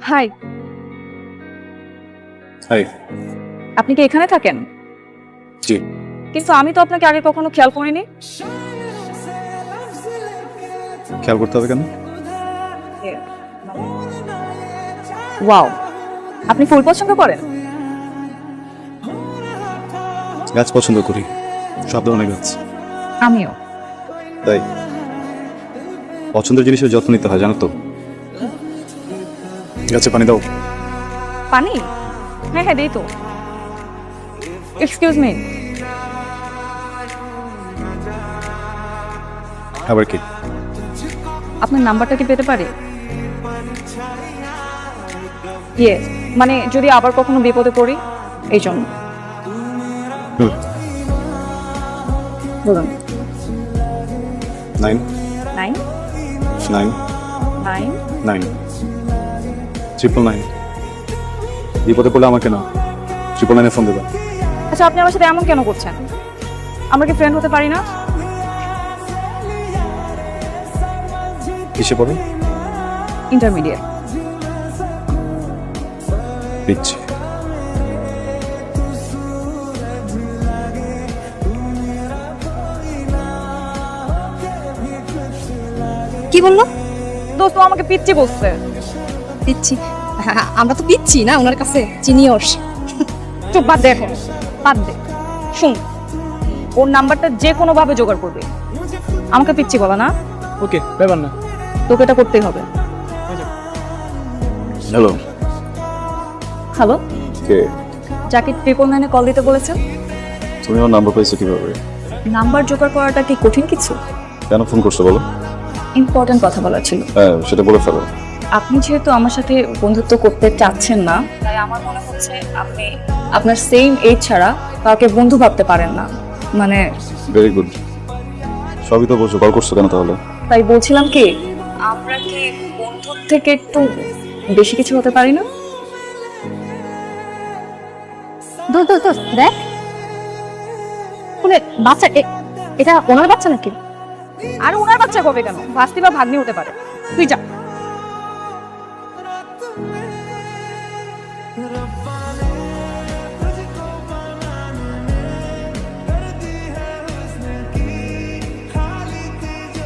High. High. আপনি কি এখানে থাকেন? জি। কিন্তু আমি তো আপনাকে আগে কখনো খেয়াল করিনি। খেয়াল করতে হবে কেন? ওয়াও, আপনি ফুল পছন্দ করেন? গাছ পছন্দ করি, সব ধরনের গাছ। আমিও। তাই পছন্দের জিনিসের যত্ন নিতে হয়, জানো তো। গাছে পানি দাও। পানি? হ্যাঁ হ্যাঁ, দেই তো। Excuse me. আবার কি? আপনার নাম্বারটা কি পেতে পারি? ইয়ে, মানে যদি আবার কখনো বিপদে পড়ি এই জন্য। বলুন। 9 9 9 9 9 999। বিপদে পড়লে আমাকে না, 999 ফোন দেবা। আচ্ছা, আপনি আমার সাথে এমন কেন করছেন? আমরা কি ফ্রেন্ড হতে পারি না? কিসে পড়ে? ইন্টারমিডিয়েট। দিচ্ছি। কি বললো? দোস্ত আমাকে পিচ্ছি বলছে। পিচ্ছি? হ্যাঁ, আমরা তো পিচ্ছি না ওনার কাছে, চিনিয়র্স। চুপ, বাদ দে এখন, বাদ দে। শুন, ওর নাম্বারটা যে কোনো ভাবে জোগাড় করবে। আমাকে পিচ্ছি বলা না। ওকে, ব্যাপার না। তোকে এটা করতেই হবে। হ্যালো। হ্যালো, কে? যাকে 999 কল দিতে বলেছেন। তুমি আমার নাম্বার পাইছো কিভাবে? নাম্বার জোগাড় করাটা কি কঠিন কিছু? কেন ফোন করছো বলো? ইম্পর্টেন্ট কথা বলার ছিল। হ্যাঁ, সেটা বলে ফেলো। আপনি যেহেতু আমার সাথে বন্ধুত্ব করতে চাচ্ছেন না, তাই আমার মনে হচ্ছে আপনি আপনার সেম এজ ছাড়া কাউকে বন্ধু ভাবতে পারেন না। মানে ভেরি গুড। সবই তো বলছো, কল করছো কেন তাহলে? তাই বলছিলাম কি, আমরা কি বন্ধুর থেকে একটু বেশি কিছু হতে পারি না? দোস্ত দোস্ত দোস্ত, দেখ শুনে বাচ্চা, এটা ওনার বাচ্চা নাকি? আর ওনার বাচ্চা কবে কেন? ভাস্তি বা ভাগ্নি হতে পারে। তুই যা।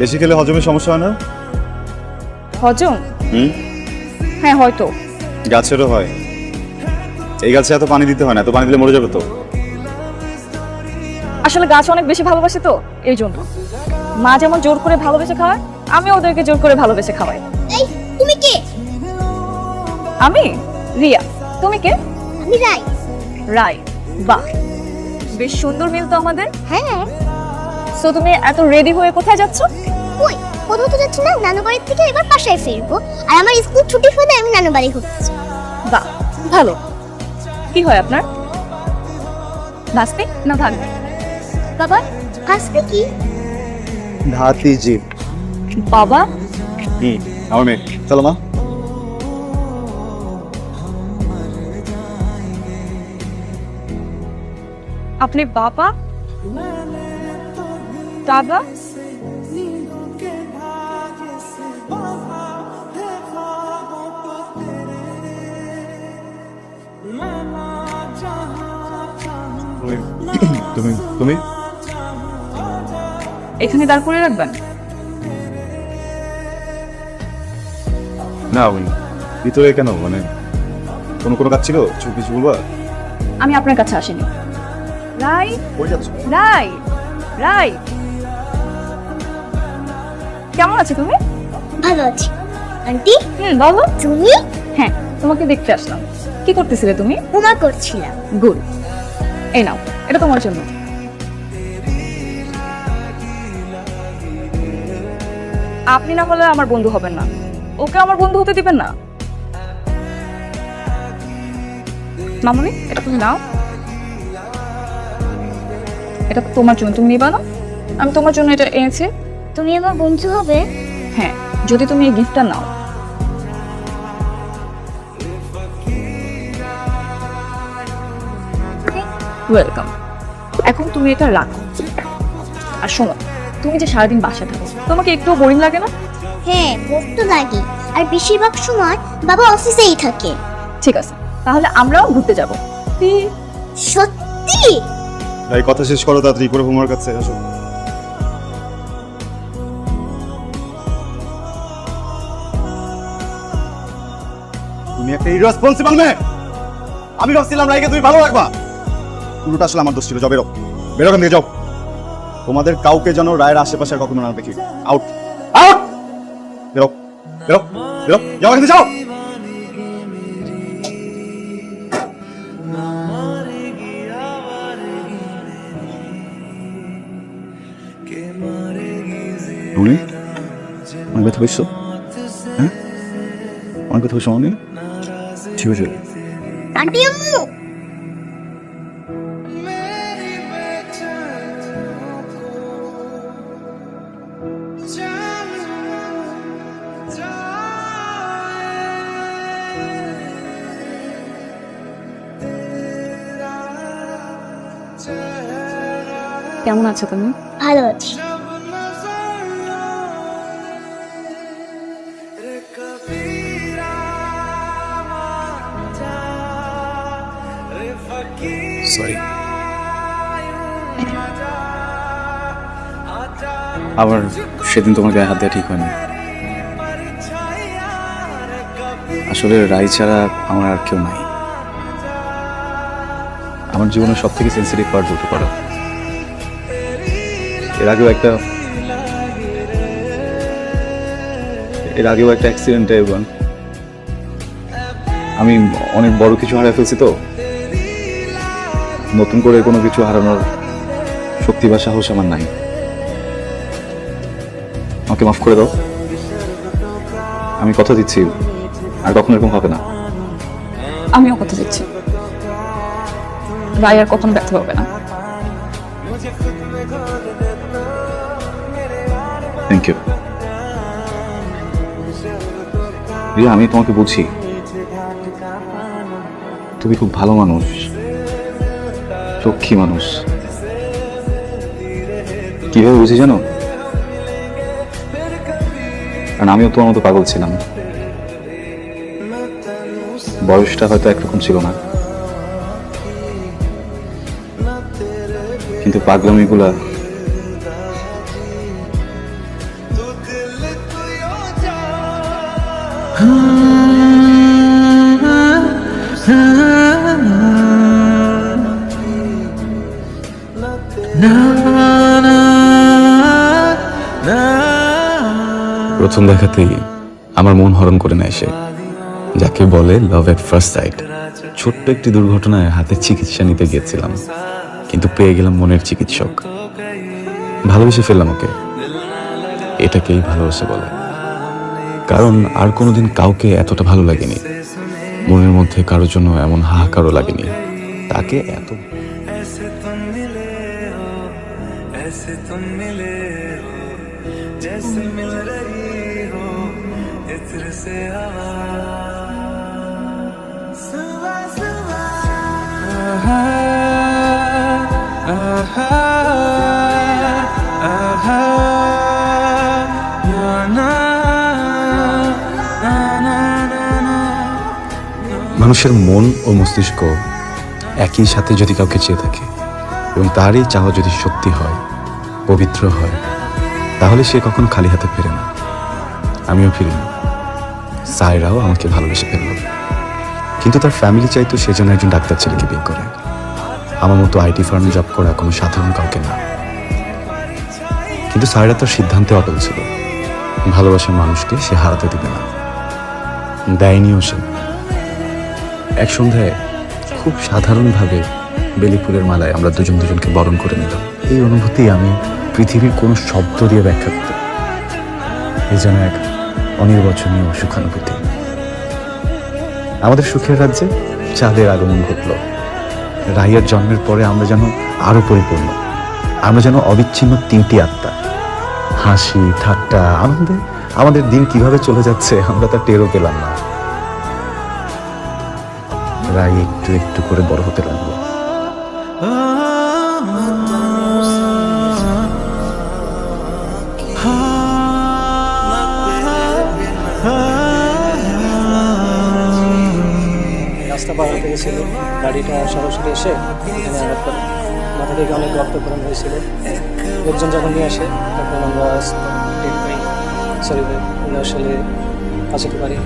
বেশি খেলে হজমের সমস্যা হয় না? হজম? হুম, হ্যাঁ হয়তো। গাছেরও হয়। এই গাছে এত পানি দিতে হয় না, এত পানি দিলে মরে যাবে তো। আসলে গাছ অনেক বেশি ভালোবাসে তো, এই জন্য। মা যেমন জোর করে ভালোবেসে খাওয়ায়, আমি ওদেরকে জোর করে ভালোবেসে খাওয়াই। এই, তুমি কে? আমি রিয়া। তুমি কে? আমি রাই। রাই। বাহ, বেশ সুন্দর মিল তো আমাদের। হ্যাঁ। সো তুমি এত রেডি হয়ে কোথায় যাচ্ছ? কই, কোথাও তো যাচ্ছি না, নানু বাড়ির থেকে এবার বাসায় ফিরবো। আর আমার স্কুল ছুটি হলে আমি নানু বাড়ি ঘুরছি। বাহ, ভালো। কি হয় আপনার? ভাস্তি না ভাগ্নি? বাবা, আজকে কি? ধাতি জি। বাবা? আমার মেয়ে। চলো মা। আপনি বাবা, দাদা? তুমি তুমি এখানে দাঁড় করে রাখবেন? না ওই ভিতরে কেন, মানে কোনো কোনো কাজ ছিল, কিছু বলবা? আমি আপনার কাছে আসিনি। রাই, কই যাচ্ছ? রাই, রাই, কেমন আছো তুমি? ভালো আছি। আন্টি, বলো। তুমি? হ্যাঁ, তোমাকে দেখতে আসলাম। কি করতেছিলে তুমি? হোমা করছিলাম। গুড। এই নাও, এটা তোমার জন্য। আপনি না হলে আমার বন্ধু হবেন না, ওকে আমার বন্ধু হতে দিবেন না। মামুনি, এটা তুমি নাও। এটা তোমার জন্য, তুমি নিবা না? আমি তোমার জন্য এটা এনেছি। তুমি আমার বন্ধু হবে? হ্যাঁ, যদি তুমি এই গিফটটা নাও। ওয়েলকাম। এখন তুমি এটা রাখো। আর শোনো, তুমি যে সারাদিন বাসায় থাকো, তোমাকে একটু বোরিং লাগে না? হ্যাঁ ভোর তো লাগে, আর বেশিরভাগ সময় বাবা অফিসেই থাকে। ঠিক আছে, তাহলে আমরাও ঘুরতে যাব। সত্যি? ভাই কথা শেষ করো তাড়াতাড়ি করে তোমার কাছে আসো। তুমি একটা ইররেসপন্সিবল মেয়ে। আমি ভাবছিলাম রাইকে তুমি ভালো রাখবা, পুরোটা আসলে আমার দোষ ছিল। যাও বেরো, বেরো এখান থেকে যাও। তোমাদের কাউকে যেন রায়ের আশেপাশে আর কখনো না দেখি। আউট আউট, বেরো বেরো বেরো, যাও এখান থেকে যাও। রুনি, অনেক ব্যথা পেয়েছো? হ্যাঁ, অনেক ব্যথা পেয়েছো অনেক? ঠিক আছে। আন্টি আম্মু কেমন আছো তুমি? ভালো আছি। সরি। আবার সেদিন তোমার গায়ে হাত দেওয়া ঠিক হয়নি। আসলে রাই ছাড়া আমার আর কেউ নাই। আমার জীবনের সব থেকে সেন্সিটিভ পার্ট বলতে পারো। এর আগেও একটা অ্যাক্সিডেন্টে আমি অনেক বড় কিছু হারিয়ে ফেলছি, তো নতুন করে কোনো কিছু হারানোর শক্তি বা সাহস আমার নাই। আমাকে মাফ করে দাও। আমি কথা দিচ্ছি আর কখনো এরকম হবে না। আমিও কথা দিচ্ছি, রায় আর কখনো ব্যর্থ হবে না। থ্যাংক ইউ রিয়া, আমি তোমাকে বুঝি। তুমি খুব ভালো মানুষ, লক্ষ্মী মানুষ। কিভাবে বুঝি জানো? কারণ আমিও তোমার মতো পাগল ছিলাম। বয়সটা হয়তো একরকম ছিল না, কিন্তু পাগলামিগুলা প্রথম দেখাতেই আমার মন হরণ করে নেয় সে, যাকে বলে লাভ এট ফার্স্ট সাইট। ছোট্ট একটি দুর্ঘটনায় হাতের চিকিৎসা নিতে গিয়েছিলাম, কিন্তু পেয়ে গেলাম মনের চিকিৎসক। ভালোবেসে ফেললাম ওকে। এটাকেই ভালোবাসা বলে। কারণ আর কোনোদিন কাউকে এতটা ভালো লাগেনি, মনের মধ্যে কারোর জন্য এমন হাহাকারও লাগেনি। তাকে এত মানুষের মন ও মস্তিষ্ক একই সাথে যদি কাউকে চেয়ে থাকে এবং তারই চাওয়া যদি সত্যি হয়, পবিত্র হয়, তাহলে সে কখনো খালি হাতে ফেরে না। আমিও ফিরিনি। সায়রাও আমাকে ভালোবেসে ফেলল, কিন্তু তার ফ্যামিলি চাইতো সে যেন একজন ডাক্তার ছেলেকে বিয়ে করে। আমার মতো আইটি ফার্মে জব করা কোনো সাধারণ কাউকে না। কিন্তু সায়রা তার সিদ্ধান্তে অটল ছিল। ভালোবাসার মানুষকে সে হারাতে দিবে না। দেয়নিও সে। এক সন্ধ্যায় খুব সাধারণভাবে বেলি ফুলের মালায় আমরা দুজনকে বরণ করে নিলাম। এই অনুভূতি আমি পৃথিবীর কোনো শব্দ দিয়ে ব্যাখ্যা করতে, এই যেন এক অনির্বচনীয় সুখানুভূতি। আমাদের সুখের রাজ্যে চাঁদের আগমন ঘটল। রাইয়ের জন্মের পরে আমরা যেন আরো পরিপূর্ণ। আমরা যেন অবিচ্ছিন্ন তিনটি আত্মা। হাসি ঠাট্টা আনন্দে আমাদের দিন কিভাবে চলে যাচ্ছে আমরা তা টেরও পেলাম না। রাই একটু একটু করে বড় হতে লাগলো। রাস্তা পার হতে গেছিল, গাড়িটা সরাসরি এসে এখানে আঘাত করে। মাথা থেকে অনেক রক্তক্ষরণ হয়েছিল। লোকজন যখন নিয়ে আসে তখন আমরা ডেট পাই। সরি ভাই, আমরা আসলে বাঁচাতে পারি।